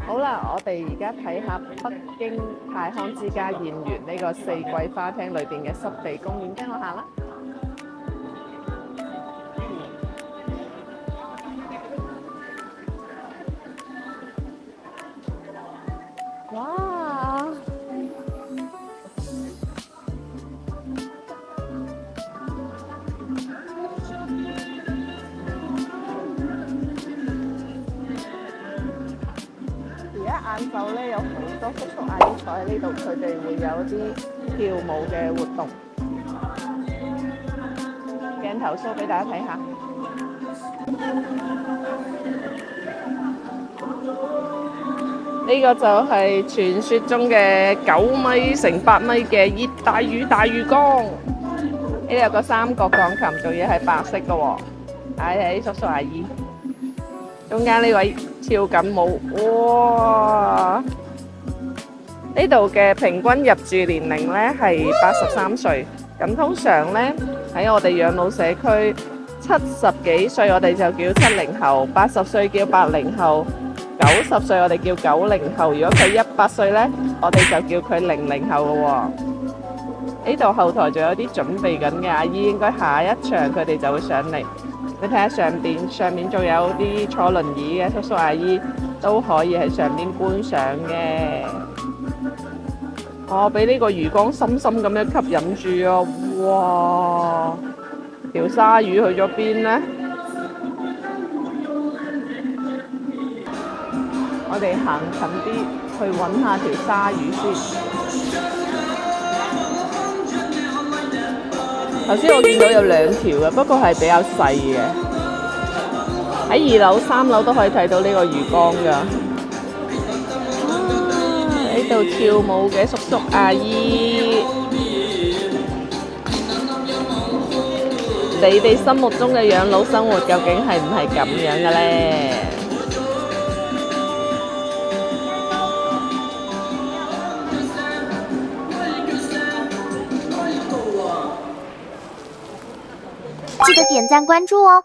好啦，我哋而家睇下北京太康之家燕園呢個四季花廳裏邊嘅濕地公園，跟我行啦。哇！而家晏晝咧有好多叔叔阿姨坐喺呢度，佢哋會有啲跳舞嘅活動。鏡頭 show 俾大家睇下。呢個就係傳說中嘅9米乘8米嘅熱帶魚大魚缸。呢度有個三角鋼琴，仲要係白色嘅喎。睇叔叔阿姨，中間呢位跳緊舞，哇！呢度嘅平均入住年齡呢係83歲。咁通常呢，喺我哋養老社區，70幾歲我哋就叫70後，80歲叫80後。90歲我哋叫90後，如果佢100歲呢，我哋就叫佢00後嘅喎。呢度後台仲有啲準備緊嘅阿姨，應該下一場佢哋就會上嚟。你睇下上面仲有啲坐輪椅嘅叔叔阿姨都可以喺上邊觀賞嘅。我俾呢個魚缸深深咁樣吸引住啊！哇！條鯊魚去咗邊呢？我哋行近啲去揾下條鯊魚先。頭先我見到有2條嘅，不過係比較細嘅。喺2樓、3樓都可以睇到呢個魚缸㗎。呢度跳舞嘅叔叔阿姨，你哋心目中嘅養老生活究竟係唔係咁樣嘅呢？記得點讚關注哦！